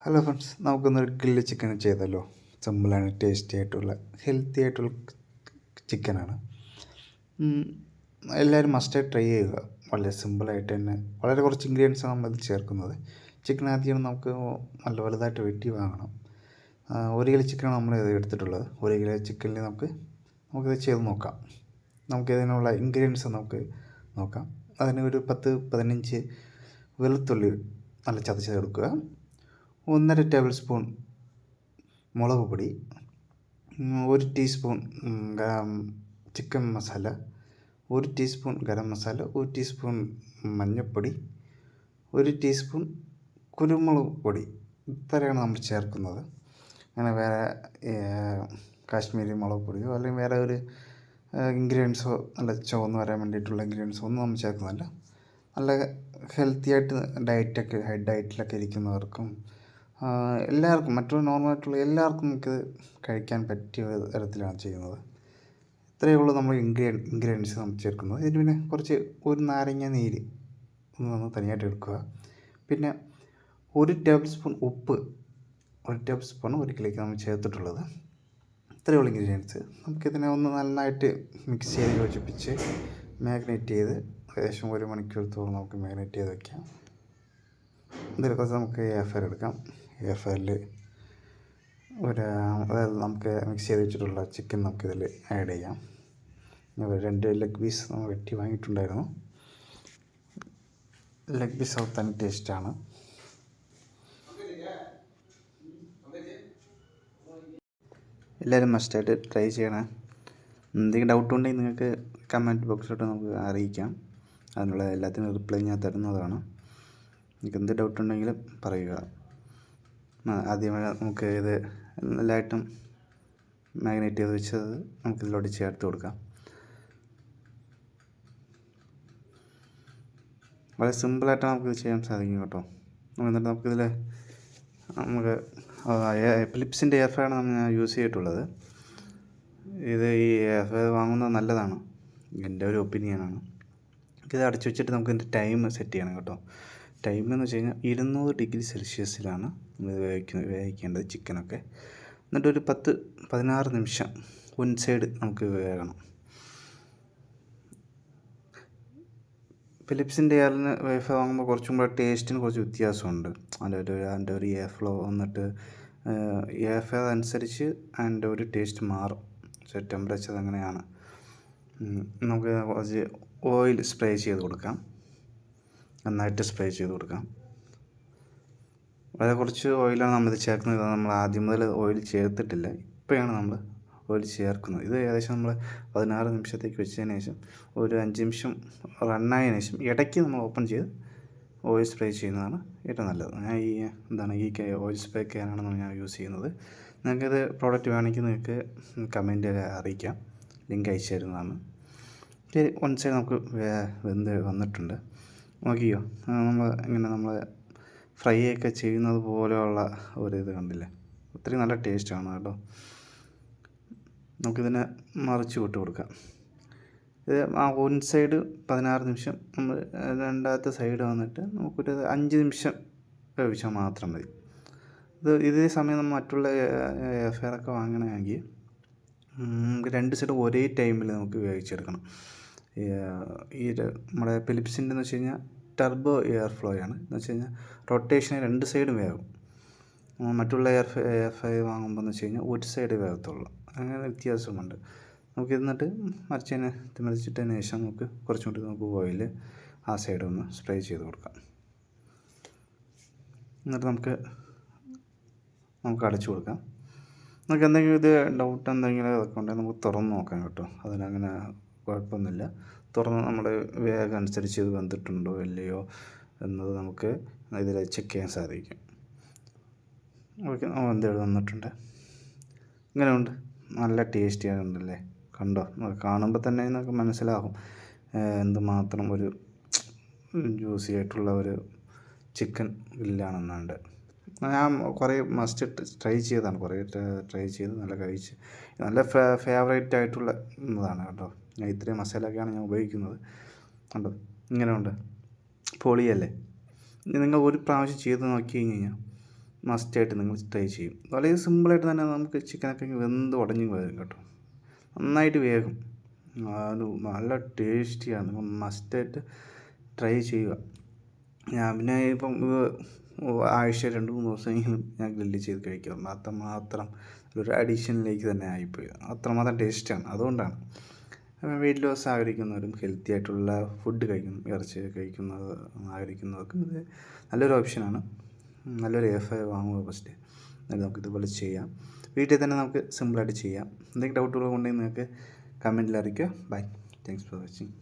Hello friends, നമുക്കൊന്നൊരു grill chicken ചെയ്തല്ലോ. സിമ്പിളാണ്, tasty ആയിട്ടുള്ള ഹെൽത്തി ആയിട്ടുള്ള ചിക്കനാണ്. എല്ലാവരും മസ്റ്റായി ട്രൈ ചെയ്യുക. വളരെ സിമ്പിളായിട്ട് തന്നെ വളരെ കുറച്ച് ഇൻഗ്രീഡിയൻസാണ് നമ്മൾ ഇത് ചേർക്കുന്നത്. ചിക്കൻ ആദ്യം നമുക്ക് നല്ല വലുതായിട്ട് വെട്ടി വാങ്ങണം. 1 കിലോ ചിക്കനാണ് നമ്മൾ എടുത്തിട്ടുള്ളത്. 1 കിലോ ചിക്കനിൽ നമുക്കിത് ചെയ്ത് നോക്കാം. നമുക്കിതിനുള്ള ഇൻഗ്രീഡിയൻസ് നമുക്ക് നോക്കാം. അതിന് ഒരു 10-15 വെളുത്തുള്ളി നല്ല ചതച്ചെടുക്കുക. 1.5 ടേബിൾ സ്പൂൺ മുളക് പൊടി, 1 teaspoon chicken masala, 1 teaspoon garam masala, 1 teaspoon മഞ്ഞൾപ്പൊടി, 1 ടീസ്പൂൺ കുരുമുളക് പൊടി. ഇത്രയാണ് നമ്മൾ ചേർക്കുന്നത്. അങ്ങനെ വേറെ കാശ്മീരി മുളക് പൊടിയോ അല്ലെങ്കിൽ വേറെ ഒരു ഇൻഗ്രീഡിയൻസോ നല്ല ചുവന്ന് വരാൻ വേണ്ടിയിട്ടുള്ള ഇൻഗ്രീഡിയൻസോ ഒന്നും നമ്മൾ ചേർക്കുന്നില്ല. നല്ല ഹെൽത്തി ആയിട്ട് ഡയറ്റിലൊക്കെ ഇരിക്കുന്നവർക്കും എല്ലാവർക്കും മറ്റുള്ള നോർമലായിട്ടുള്ള എല്ലാവർക്കും നമുക്കിത് കഴിക്കാൻ പറ്റിയ തരത്തിലാണ് ചെയ്യുന്നത്. ഇത്രയേ ഉള്ളൂ നമ്മൾ ഇൻഗ്രീഡിയൻസ് നമ്മൾ ചേർക്കുന്നത്. ഇതിന് പിന്നെ കുറച്ച് ഒരു നാരങ്ങ നീര് ഒന്ന് തനിയായിട്ട് എടുക്കുക. പിന്നെ 1 ടേബിൾ സ്പൂൺ ഉപ്പ്, 1 ടേബിൾ സ്പൂൺ 1 കിലോയ്ക്ക് നമ്മൾ ചേർത്തിട്ടുള്ളത്. ഇത്രയുള്ള ഇൻഗ്രീഡിയൻസ് നമുക്കിതിനെ ഒന്ന് നന്നായിട്ട് മിക്സ് ചെയ്ത് യോജിപ്പിച്ച് മാഗ്നേറ്റ് ചെയ്ത് ഏകദേശം 1 മണിക്കൂറത്തോളം നമുക്ക് മാഗ്നേറ്റ് ചെയ്ത് വയ്ക്കാം. ഇതിൽ കുറച്ച് നമുക്ക് എയർ ഫ്രയർ എടുക്കാം. എയർ ഫ്രയറിൽ അതായത് നമുക്ക് മിക്സ് ചെയ്ത് വെച്ചിട്ടുള്ള ചിക്കൻ നമുക്കിതിൽ ആഡ് ചെയ്യാം. 2 ലെഗ് പീസ് നമ്മൾ വെട്ടി വാങ്ങിയിട്ടുണ്ടായിരുന്നു. ലെഗ് പീസ് തനി ടേസ്റ്റാണ്. എല്ലാവരും മസ്റ്റായിട്ട് ട്രൈ ചെയ്യണം. എന്തെങ്കിലും ഡൗട്ട് ഉണ്ടെങ്കിൽ നിങ്ങൾക്ക് കമൻറ്റ് ബോക്സിലോട്ട് നമുക്ക് അറിയിക്കാം. അതിനുള്ള എല്ലാത്തിനും റിപ്ലൈ ഞാൻ തരുന്നതാണ്. നിങ്ങൾക്ക് എന്ത് ഡൗട്ട് ഉണ്ടെങ്കിലും പറയുക. ആദ്യമേ നമുക്ക് ഇത് എല്ലായിട്ടും മാഗ്നേറ്റ് ചെയ്ത് വെച്ചത് നമുക്കിതിലോട്ട് ചേർത്ത് കൊടുക്കാം. വളരെ സിമ്പിളായിട്ടാണ് നമുക്കിത് ചെയ്യാൻ സാധിക്കും കേട്ടോ. എന്നിട്ട് നമുക്കിതിൽ ഫിലിപ്സിൻ്റെ എയർ ഫ്രയറാണ് ഞാൻ യൂസ് ചെയ്തിട്ടുള്ളത്. ഇത് ഈ എയർ ഫ്രയർ വാങ്ങുന്നത് നല്ലതാണ്, എൻ്റെ ഒരു ഒപ്പീനിയനാണ്. ഇത് അടച്ചു വെച്ചിട്ട് നമുക്കിതിൻ്റെ ടൈം സെറ്റ് ചെയ്യണം കേട്ടോ. ടൈം എന്ന് വെച്ച് കഴിഞ്ഞാൽ 200 ഡിഗ്രി സെൽഷ്യസിലാണ് നമ്മൾ വേവിക്കേണ്ടത് ചിക്കനൊക്കെ. എന്നിട്ടൊരു 10-16 നിമിഷം വൺ സൈഡ് നമുക്ക് വേകണം. ഫിലിപ്സിൻ്റെ എയറിന് വൈഫൈ വാങ്ങുമ്പോൾ കുറച്ചും കൂടെ ടേസ്റ്റിന് കുറച്ച് വ്യത്യാസമുണ്ട്. അതിൻ്റെ ഒരു എയർ ഫ്ലോ വന്നിട്ട് എയർ ഫ്ലോ അനുസരിച്ച് അതിൻ്റെ ഒരു ടേസ്റ്റ് മാറും. ടെമ്പറേച്ചർ അങ്ങനെയാണ്. നമുക്ക് കുറച്ച് ഓയിൽ സ്പ്രേ ചെയ്ത് കൊടുക്കാം. നന്നായിട്ട് സ്പ്രേ ചെയ്ത് കൊടുക്കാം. വളരെ കുറച്ച് ഓയിലാണ് നമ്മളിത് ചേർക്കുന്നത്. നമ്മൾ ആദ്യം മുതൽ ഓയിൽ ചേർത്തിട്ടില്ല, ഇപ്പോഴാണ് നമ്മൾ ഓയിൽ ചേർക്കുന്നത്. ഇത് ഏകദേശം നമ്മൾ 16 നിമിഷത്തേക്ക് വെച്ചതിന് ശേഷം ഒരു 5 നിമിഷം റണ്ണായതിനു ശേഷം ഇടയ്ക്ക് നമ്മൾ ഓപ്പൺ ചെയ്ത് ഓയിൽ സ്പ്രേ ചെയ്യുന്നതാണ് ഏറ്റവും നല്ലത്. ഞാൻ ഈ ഓയിൽ സ്പ്രേ ക്യാനാണ് ഞാൻ യൂസ് ചെയ്യുന്നത്. നിങ്ങൾക്കിത് പ്രോഡക്റ്റ് വേണമെങ്കിൽ നിങ്ങൾക്ക് കമൻറ്റിൽ അറിയിക്കാം, ലിങ്ക് അയച്ചു തരുന്നതാണ്. വൺ സൈഡ് നമുക്ക് വെന്ത് വന്നിട്ടുണ്ട്. നോക്കിയോ, നമ്മൾ ഫ്രൈ ഒക്കെ ചെയ്യുന്നത് പോലെയുള്ള ഒരിത് കണ്ടില്ലേ? ഒത്തിരി നല്ല ടേസ്റ്റാണ് കേട്ടോ. നമുക്കിതിനെ മറിച്ച് വിട്ട് കൊടുക്കാം. ഇത് വൺ സൈഡ് 16 നിമിഷം, നമ്മൾ രണ്ടാമത്തെ സൈഡ് വന്നിട്ട് നമുക്കൊരു 5 നിമിഷം വേവിച്ചാൽ മാത്രം മതി. ഇതേ സമയം നമ്മൾ മറ്റുള്ള എയർ ഫ്രയറൊക്കെ വാങ്ങണമെങ്കിൽ 2 സൈഡ് ഒരേ ടൈമിൽ നമുക്ക് വേവിച്ചെടുക്കണം. നമ്മുടെ ഫിലിപ്സിൻ്റെ എന്ന് വെച്ച് കഴിഞ്ഞാൽ ടർബോ എയർ ഫ്ലോയാണ്. എന്ന് വെച്ച് കഴിഞ്ഞാൽ റൊട്ടേഷൻ 2 സൈഡും വേവും. മറ്റുള്ള എയർ ഫ്രയർ വാങ്ങുമ്പോൾ എന്ന് വെച്ച് കഴിഞ്ഞാൽ ഒരു സൈഡ് വേഗത്തുള്ളൂ. അങ്ങനെ വ്യത്യാസമുണ്ട്. നമുക്ക് എന്നിട്ട് മറിച്ചിട്ടതിന് ശേഷം നമുക്ക് കുറച്ചും കൂടി നമുക്ക് ഓയിൽ ആ സൈഡ് ഒന്ന് സ്പ്രേ ചെയ്ത് കൊടുക്കാം. എന്നിട്ട് നമുക്ക് അടച്ചു കൊടുക്കാം. നമുക്ക് എന്തെങ്കിലും ഇത് ഡൗട്ട് എന്തെങ്കിലും ഇതൊക്കെ ഉണ്ടെങ്കിൽ നമുക്ക് തുറന്ന് നോക്കാം കേട്ടോ. അതിനങ്ങനെ കുഴപ്പമൊന്നുമില്ല. തുറന്ന് നമ്മുടെ വേഗം അനുസരിച്ച് ഇത് വെന്തിട്ടുണ്ടോ ഇല്ലയോ എന്നത് നമുക്ക് ഇതിൽ ചെക്ക് ചെയ്യാൻ സാധിക്കും. ഓക്കെ, വെന്തേട് വന്നിട്ടുണ്ട്. ഇങ്ങനെയുണ്ട്, നല്ല ടേസ്റ്റി ആകുന്നുണ്ടല്ലേ? കണ്ടോ, കാണുമ്പോൾ തന്നെ നമുക്ക് മനസ്സിലാകും എന്തുമാത്രം ഒരു ജ്യൂസി ആയിട്ടുള്ള ഒരു ചിക്കൻ ഗ്രില്ലാണെന്നുണ്ട്. ഞാൻ കുറേ ട്രൈ ചെയ്തതാണ്, കുറേ ട്രൈ ചെയ്ത് നല്ല കഴിച്ച് നല്ല ഫേവറേറ്റ് ആയിട്ടുള്ള ഇതാണ് കേട്ടോ. ഞാൻ ഇത്രയും മസാലയൊക്കെയാണ് ഞാൻ ഉപയോഗിക്കുന്നത്. കണ്ടോ, ഇങ്ങനെ ഉണ്ട്, പൊളിയല്ലേ? നിങ്ങൾ ഒരു പ്രാവശ്യം ചെയ്ത് നോക്കി കഴിഞ്ഞാൽ മസ്റ്റായിട്ട് നിങ്ങൾ ട്രൈ ചെയ്യും. വളരെ സിമ്പിളായിട്ട് തന്നെ നമുക്ക് ചിക്കനൊക്കെ വെന്ത് ഉടഞ്ഞ് വരും കേട്ടോ, നന്നായിട്ട് വേകും. അത് നല്ല ടേസ്റ്റിയാണ്, നിങ്ങൾ മസ്റ്റായിട്ട് ട്രൈ ചെയ്യുക. ഞാൻ പിന്നെ ഇപ്പം ആഴ്ച 2-3 ദിവസമെങ്കിലും ഞാൻ ഗ്രില്ല് ചെയ്ത് കഴിക്കാറുണ്ട്. അത്രമാത്രം ഒരു അഡീഷനിലേക്ക് തന്നെ ആയിപ്പോയി, അത്രമാത്രം ടേസ്റ്റാണ്. അതുകൊണ്ടാണ് വെയിറ്റ് ലോസ് ആഗ്രഹിക്കുന്നവരും ഹെൽത്തി ആയിട്ടുള്ള ഫുഡ് ഇറച്ചി കഴിക്കുന്നത് ആഗ്രഹിക്കുന്നവർക്കും ഇത് നല്ലൊരു ഓപ്ഷനാണ്. നല്ലൊരു എയർ ഫ്രയർ വാങ്ങുക ഫസ്റ്റ്, എന്നിട്ട് നമുക്ക് ഇതുപോലെ ചെയ്യാം. വീട്ടിൽ തന്നെ നമുക്ക് സിമ്പിളായിട്ട് ചെയ്യാം. എന്തെങ്കിലും ഡൗട്ടുകൾ ഉണ്ടെങ്കിൽ നിങ്ങൾക്ക് കമൻറ്റിൽ അറിയിക്കുക. Bye, thanks for watching.